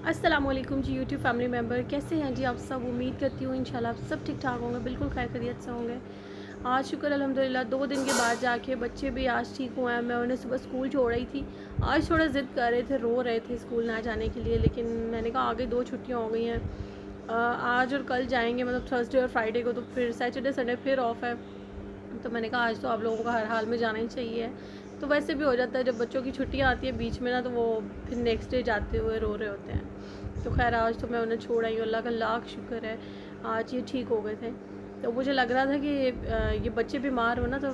अस्सलाम वालेकुम जी YouTube family member, कैसे हैं जी आप सब। उम्मीद करती हूँ इंशाल्लाह आप सब ठीक ठाक होंगे, बिल्कुल खैर खैरियत से होंगे। आज शुक्र अल्हम्दुलिल्लाह 2 दिन के बाद जाके बच्चे भी आज ठीक हुए हैं। मैं उन्हें सुबह स्कूल छोड़ रही थी। आज थोड़ा ज़िद कर रहे थे, रो रहे थे स्कूल ना जाने के लिए, लेकिन मैंने कहा आगे 2 छुट्टियाँ हो गई हैं। आज और कल जाएंगे, मतलब थर्सडे और फ्राइडे को, तो फिर सैटरडे संडे फिर ऑफ है। तो मैंने कहा आज तो आप लोगों को हर हाल में जाना ही चाहिए। तो वैसे भी हो जाता है जब बच्चों की छुट्टियाँ आती है बीच में ना, तो वो फिर नेक्स्ट डे जाते हुए रो रहे होते हैं। तो खैर आज तो मैं उन्हें छोड़ आई हूँ, अल्लाह का लाख शुक्र है आज ये ठीक हो गए थे। तो मुझे लग रहा था कि ये बच्चे बीमार हो ना, तो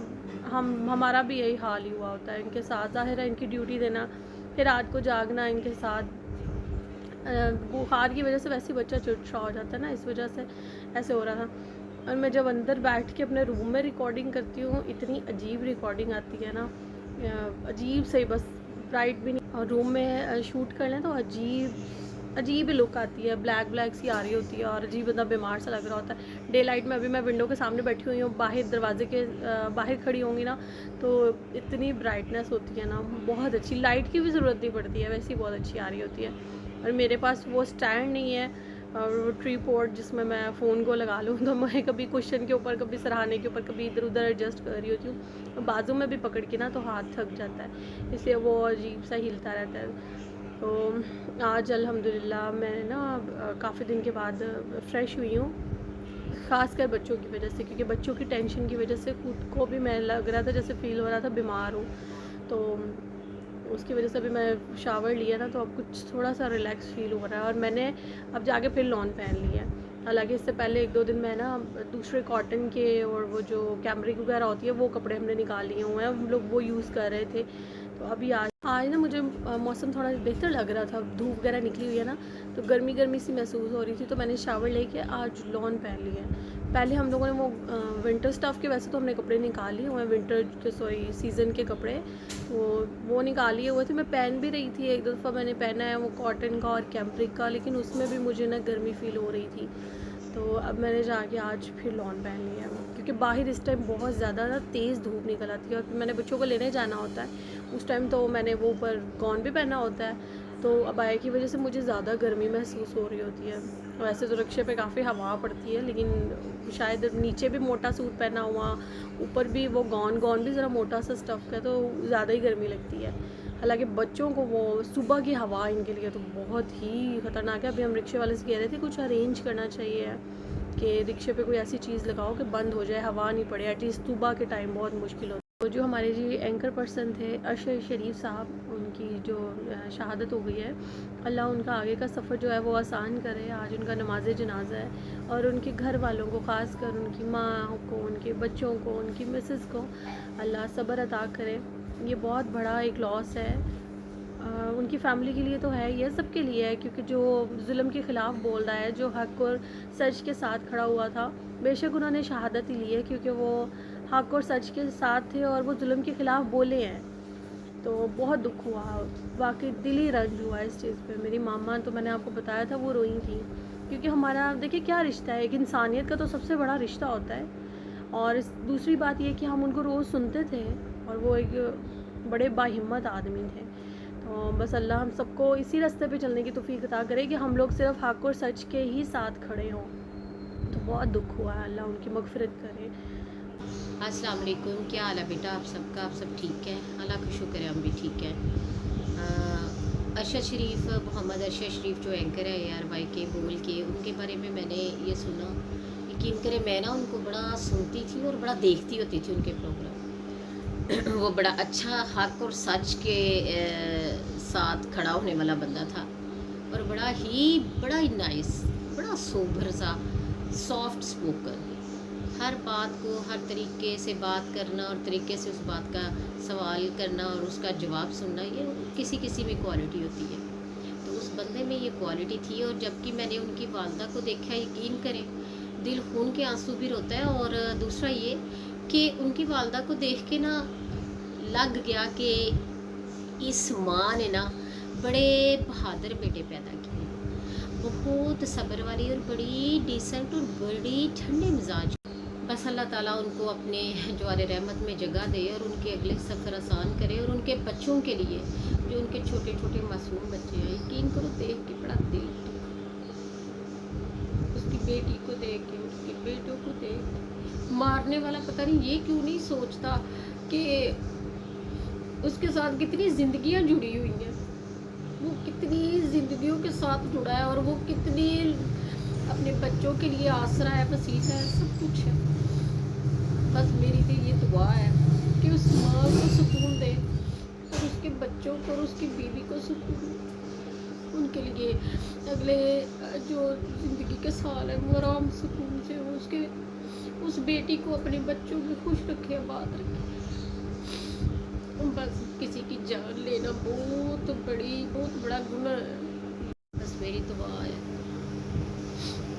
हमारा भी यही हाल ही हुआ होता है इनके साथ। ज़ाहिर है इनकी ड्यूटी देना, फिर रात को जागना इनके साथ। बुखार की वजह से वैसे ही बच्चा चिड़चिड़ा हो जाता है ना, इस वजह से ऐसे हो रहा था। और मैं जब अंदर बैठ के अपने रूम में रिकॉर्डिंग करती हूँ, इतनी अजीब रिकॉर्डिंग आती है ना, अजीब से बस ब्राइट भी नहीं। और रूम में शूट कर लें तो अजीब अजीब ही लुक आती है, ब्लैक ब्लैक सी आ रही होती है और अजीब बंदा बीमार सा लग रहा होता है। डे लाइट में अभी मैं विंडो के सामने बैठी हुई हूँ, बाहर दरवाजे के बाहर खड़ी होंगी ना, तो इतनी ब्राइटनेस होती है ना, बहुत अच्छी। लाइट की भी ज़रूरत नहीं पड़ती है, वैसे ही बहुत अच्छी आ रही होती है। और मेरे पास वो स्टैंड नहीं है और वो ट्री पोर्ट जिसमें मैं फ़ोन को लगा लूँ, तो मैं कभी कुशन के ऊपर, कभी सराहने के ऊपर, कभी इधर उधर एडजस्ट कर रही होती हूँ। बाजू में भी पकड़ के ना तो हाथ थक जाता है, इसलिए वो अजीब सा हिलता रहता है। तो आज अल्हम्दुलिल्लाह मैं ना काफ़ी दिन के बाद फ़्रेश हुई हूँ, ख़ासकर बच्चों की वजह से, क्योंकि बच्चों की टेंशन की वजह से खुद को भी मैं लग रहा था जैसे फ़ील हो रहा था बीमार हूँ। तो उसकी वजह से अभी मैं शावर लिया ना, तो अब कुछ थोड़ा सा रिलैक्स फ़ील हो रहा है। और मैंने अब जाके फिर लॉन पहन लिया है। हालांकि इससे पहले 1-2 दिन मैं ना दूसरे कॉटन के और वो जो कैमरिक वगैरह होती है वो कपड़े हमने निकाल लिए हुए हैं, हम लोग वो यूज़ कर रहे थे। तो अभी आज ना मुझे मौसम थोड़ा बेहतर लग रहा था, धूप वगैरह निकली हुई है ना, तो गर्मी गर्मी सी महसूस हो रही थी, तो मैंने शावर लेके आज लॉन पहन लिया है। पहले हम लोगों ने वो विंटर स्टफ़ के, वैसे तो हमने कपड़े निकाल लिए हुए हैं, विंटर के सॉरी सीज़न के कपड़े, वो निकाल लिए हुए थे। मैं पहन भी रही थी, एक दफ़ा मैंने पहना है वो कॉटन का और कैम्प्रिक का, लेकिन उसमें भी मुझे ना गर्मी फ़ील हो रही थी। तो अब मैंने जाके आज फिर लॉन पहन लिया है, क्योंकि बाहर इस टाइम बहुत ज़्यादा ना तेज़ धूप निकल आती है और मैंने बच्चों को लेने जाना होता है उस टाइम, तो मैंने वो ऊपर गॉन भी पहना होता है। तो अबाया की वजह से मुझे ज़्यादा गर्मी महसूस हो रही होती है। वैसे तो रिक्शे पे काफ़ी हवा पड़ती है, लेकिन शायद नीचे भी मोटा सूट पहना हुआ, ऊपर भी वो गॉन भी ज़रा मोटा सा स्टफ़ का, तो ज़्यादा ही गर्मी लगती है। हालांकि बच्चों को वो सुबह की हवा इनके लिए तो बहुत ही ख़तरनाक है। अभी हम रिक्शे वाले से कह रहे थे कुछ अरेंज करना चाहिए कि रिक्शे पे कोई ऐसी चीज़ लगाओ कि बंद हो जाए, हवा नहीं पड़े, एटलीस्ट सुबह के टाइम बहुत मुश्किल होती है। तो जो हमारे जी एंकर पर्सन थे अरशद शरीफ साहब, उनकी जो शहादत हो गई है, अल्लाह उनका आगे का सफ़र जो है वो आसान करे। आज उनका नमाज जनाजा है और उनके घर वालों को, ख़ास कर उनकी माँ को, उनके बच्चों को, उनकी मिसेस को अल्लाह सब्र अता करे। ये बहुत बड़ा एक लॉस है, उनकी फ़ैमिली के लिए तो है, ये सबके लिए है, क्योंकि जो जुल्म के ख़िलाफ़ बोल रहा है, जो हक़ और सच के साथ खड़ा हुआ था, बेशक उन्होंने शहादत ही ली है, क्योंकि वो हक़ और सच के साथ थे और वो जुल्म के ख़िलाफ़ बोले हैं। तो बहुत दुख हुआ, वाकई दिल ही रंज हुआ इस चीज़ पे। मेरी मामा तो मैंने आपको बताया था वो रोई थी, क्योंकि हमारा देखिए क्या रिश्ता है, एक इंसानियत का तो सबसे बड़ा रिश्ता होता है। और दूसरी बात ये कि हम उनको रोज़ सुनते थे और वो एक बड़े बाहिम्मत आदमी थे। तो बस अल्लाह हम सबको इसी रास्ते पे चलने की तौफीक अता करे कि हम लोग सिर्फ़ हक़ और सच के ही साथ खड़े हों। तो बहुत दुख हुआ है, अल्लाह उनकी मग़फ़िरत करे। अस्सलाम वालेकुम, क्या हाल है बेटा आप सबका? आप सब ठीक है? अल्लाह का शुक्र है हम भी ठीक हैं। अरशद शरीफ, मोहम्मद अरशद शरीफ जो एंकर है यार वाई के बोल के, उनके बारे में मैंने ये सुना। यकीन करें मैं ना उनको बड़ा सुनती थी और बड़ा देखती होती थी उनके प्रोग्राम। वो बड़ा अच्छा हक़ और सच के साथ खड़ा होने वाला बंदा था और बड़ा ही नाइस, बड़ा सोबर सा, सॉफ्ट स्पोकन, हर बात को हर तरीके से बात करना और तरीके से उस बात का सवाल करना और उसका जवाब सुनना, ये किसी किसी में क्वालिटी होती है। तो उस बंदे में ये क्वालिटी थी। और जबकि मैंने उनकी वालदा को देखा, यकीन करें दिल खून के आंसू भी रोता है। और दूसरा ये कि उनकी वालदा को देख के ना लग गया कि इस माँ ने ना बड़े बहादुर बेटे पैदा किए, बहुत सब्र वाली और बड़ी डिसेंट और बड़ी ठंडे मिजाज। बस अल्लाह ताला उनको अपने जवार रहमत में जगह दे और उनके अगले सफ़र आसान करे, और उनके बच्चों के लिए जो उनके छोटे छोटे मासूम बच्चे हैं, यकीन करो देख के बड़ा दिल उसकी बेटी को देख के, उसके बेटों को देख के, मारने वाला पता नहीं ये क्यों नहीं सोचता कि उसके साथ कितनी ज़िंदगियां जुड़ी हुई हैं, वो कितनी ज़िंदगियों के साथ जुड़ा है, और वो कितनी अपने बच्चों के लिए आसरा है, वसीला है, सब कुछ है। बस मेरी तो ये दुआ है कि उस माँ को सुकून दे और उसके बच्चों को और उसकी बीवी को सुकून दे। उनके लिए अगले जो ज़िंदगी के साल है वो आराम सुकून से, वो उसके उस बेटी को अपने बच्चों को खुश रखे, आबाद रखे। बस किसी की जान लेना बहुत बड़ा गुनाह है। बस मेरी दुआ है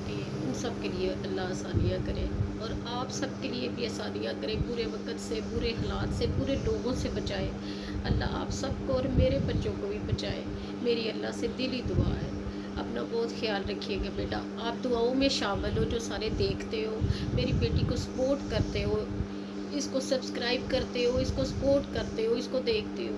कि उन सब के लिए अल्लाह आसानियाँ करे, और आप सब के लिए भी आसानियाँ करे, बुरे वक्त से, बुरे हालात से, बुरे लोगों से बचाए अल्लाह आप सबको, और मेरे बच्चों को भी बचाए। मेरी अल्लाह से दिली दुआ है। अपना बहुत ख्याल रखिएगा बेटा, आप दुआओं में शामिल हो, जो सारे देखते हो, मेरी बेटी को सपोर्ट करते हो, इसको सब्सक्राइब करते हो, इसको सपोर्ट करते हो, इसको देखते हो,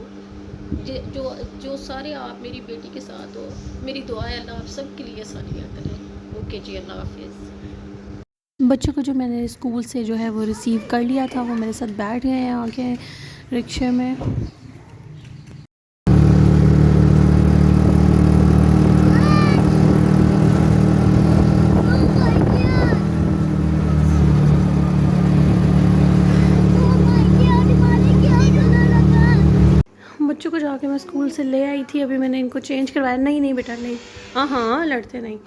जो जो सारे आप मेरी बेटी के साथ हो, मेरी दुआ है अल्लाह आप सब के लिए आसानियाँ करें। ओके जी, अल्लाह हाफिज़। बच्चों को जो मैंने स्कूल से जो है वो रिसीव कर लिया था, वो मेरे साथ बैठ गए हैं आगे रिक्शे में। बच्चों को जाके मैं स्कूल से ले आई थी, अभी मैंने इनको चेंज करवाया। नहीं बेटा नहीं, हाँ लड़ते नहीं।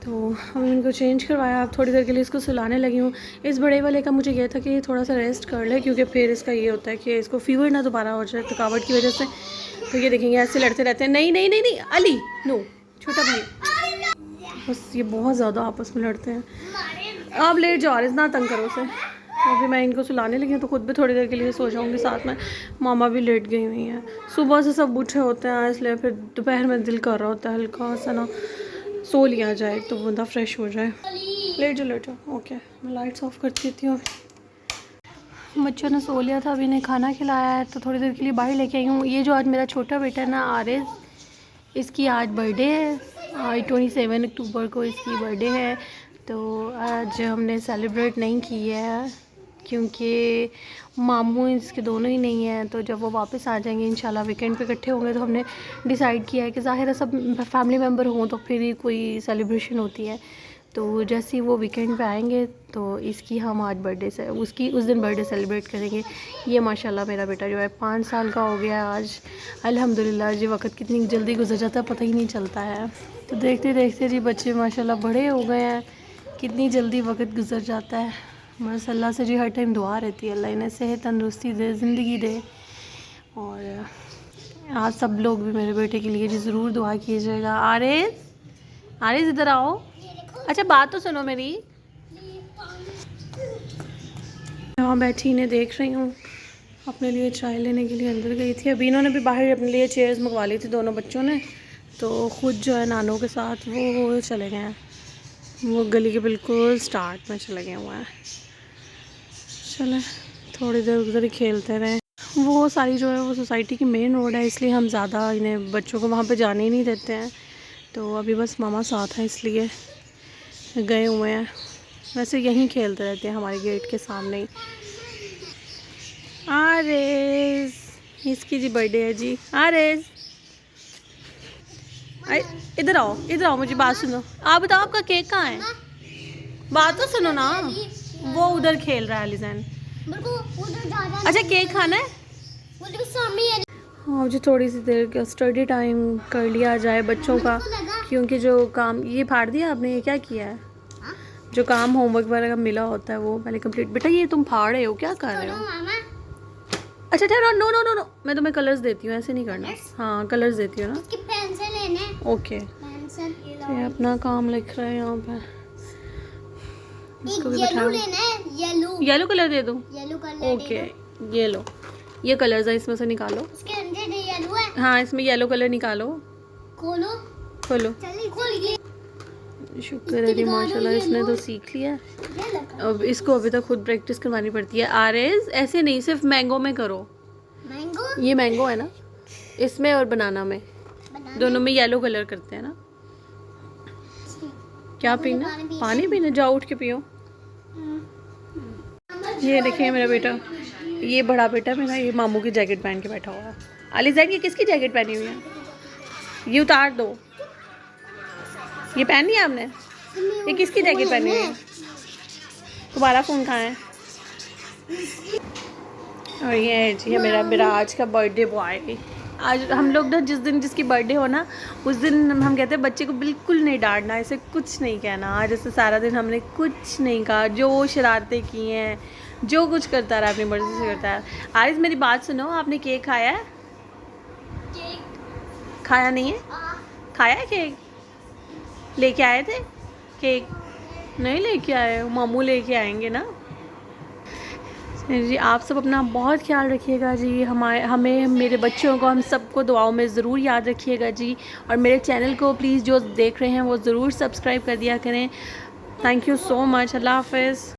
तो अभी इनको चेंज करवाया, अब थोड़ी देर के लिए इसको सुलाने लगी हूँ। इस बड़े वाले का मुझे ये था कि ये थोड़ा सा रेस्ट कर ले, क्योंकि फिर इसका ये होता है कि इसको फीवर ना दोबारा हो जाए थकावट की वजह से। तो ये देखेंगे ऐसे लड़ते रहते हैं। नहीं अली नो, छोटा भाई, बस ये बहुत ज़्यादा आपस में लड़ते हैं। आप लेट जाओ, इतना तंग करो उसे। अभी मैं इनको सुलाने लगी हूँ, तो खुद भी थोड़ी देर के लिए सो जाऊँगी साथ में। मामा भी लेट गई हुई हैं, सुबह से सब उठे होते हैं, इसलिए फिर दोपहर में दिल कर रहा होता है हल्का सा ना सो लिया जाए तो बंदा फ्रेश हो जाए। लेट जाओ ओके, मैं लाइट्स ऑफ कर देती हूँ। बच्चों ने सो लिया था, अभी इन्हें खाना खिलाया है, तो थोड़ी देर के लिए बाहर लेके आई हूँ। ये जो आज मेरा छोटा बेटा है ना आरिज़, इसकी आज बर्थडे है, आज 27 अक्टूबर को इसकी बर्थडे है। तो आज हमने सेलिब्रेट नहीं की है, क्योंकि मामू इसके दोनों ही नहीं हैं। तो जब वो वापस आ जाएंगे इंशाल्लाह वीकेंड पे इकट्ठे होंगे, तो हमने डिसाइड किया है कि ज़ाहिर है सब फैमिली मेम्बर हों तो फिर ही कोई सेलिब्रेशन होती है। तो जैसे ही वो वीकेंड पे आएंगे तो इसकी हम आज बर्थडे से उसकी उस दिन बर्थडे सेलिब्रेट करेंगे। ये माशाल्लाह मेरा बेटा जो है 5 साल का हो गया है आज, अल्हम्दुलिल्लाह। जी वक्त कितनी जल्दी गुजर जाता है पता ही नहीं चलता है। तो देखते देखते जी बच्चे माशाल्लाह बड़े हो गए हैं, कितनी जल्दी वक्त गुजर जाता है। बस अल्लाह से जी हर टाइम दुआ रहती है, अल्लाह इन्हें सेहत तंदुरुस्ती दे, ज़िंदगी दे। और आप सब लोग भी मेरे बेटे के लिए जी ज़रूर दुआ कीजिएगा। आरिज़ इधर आओ, अच्छा बात तो सुनो मेरी। यहाँ बैठी इन्हें देख रही हूँ, अपने लिए चाय लेने के लिए अंदर गई थी। अभी इन्होंने भी बाहर अपने लिए चेयर्स मंगवा ली थी दोनों बच्चों ने, तो ख़ुद जो है नानों के साथ वो चले गए हैं, वो गली के बिल्कुल स्टार्ट में चले गए हुए हैं। चले थोड़ी देर उधर ही खेलते रहे। वो सारी जो है वो सोसाइटी की मेन रोड है, इसलिए हम ज़्यादा इन्हें बच्चों को वहाँ पे जाने ही नहीं देते हैं। तो अभी बस मामा साथ हैं इसलिए गए हुए हैं, वैसे यहीं खेलते रहते हैं हमारे गेट के सामने ही। आरिज़, इसकी जी बर्थडे है जी। आरिज़ इधर आओ मुझे बात सुनो। आप बताओ आपका केक कहाँ है? बात तो सुनो ना। वो उधर खेल रहा है अलीज़ैन। अच्छा केक खाना है? हाँ जी, थोड़ी सी देर का स्टडी टाइम कर लिया जाए बच्चों का, क्योंकि जो काम ये फाड़ दिया आपने, ये क्या किया है? जो काम होमवर्क वगैरह का मिला होता है वो पहले कंप्लीट। बेटा ये तुम फाड़ रहे हो, क्या कर रहे हो? अच्छा ठहरो, नो, मैं तुम्हें कलर्स देती हूँ, ऐसे नहीं करना। हाँ कलर्स देती हूँ ना। ओके, ये अपना काम लिख रहे हैं यहाँ पे। इसको भी बैठाओ। येलो कलर दे दूँ? ओके ये लो, ये कलर्स है, इसमें से निकालो। हाँ इसमें येलो कलर निकालो। खोलो। शुक्र है जी माशाल्लाह, इसने तो सीख लिया है। अब इसको अभी तक खुद प्रैक्टिस करवानी पड़ती है। आरेज ऐसे नहीं, सिर्फ मैंगो में करो। मैंगो, ये मैंगो है ना, इसमें और बनाना में, दोनों में येलो कलर करते हैं ना। क्या पीना? पानी पीना, जाओ उठ के पियो। ये देखिए मेरा बेटा, ये बड़ा बेटा मेरा, ये मामू की जैकेट पहन के बैठा हुआ है। अलीज़ैन की किसकी जैकेट पहनी हुई है? ये उतार दो। ये पहनी है आपने? ये किसकी जैकेट पहनी हुई है? तुम्हारा फ़ोन कहाँ है? और ये है जी है मेरा आज का बर्थडे बॉय। आज हम लोग ना जिस दिन जिसकी बर्थडे हो ना, उस दिन हम कहते हैं बच्चे को बिल्कुल नहीं डांटना, ऐसे कुछ नहीं कहना। आज ऐसे सारा दिन हमने कुछ नहीं कहा, जो शरारतें की हैं, जो कुछ करता रहा अपनी मर्ज़ी से करता है। आरिस मेरी बात सुनो, आपने केक खाया है? खाया नहीं है? खाया है केक? लेके आए थे केक? नहीं लेके आए, मामू लेके आएंगे ना जी। आप सब अपना बहुत ख्याल रखिएगा जी। हमें मेरे बच्चों को, हम सबको दुआओं में ज़रूर याद रखिएगा जी। और मेरे चैनल को प्लीज़ जो देख रहे हैं वो ज़रूर सब्सक्राइब कर दिया करें। Thank you so much. अल्लाह हाफ़िज़।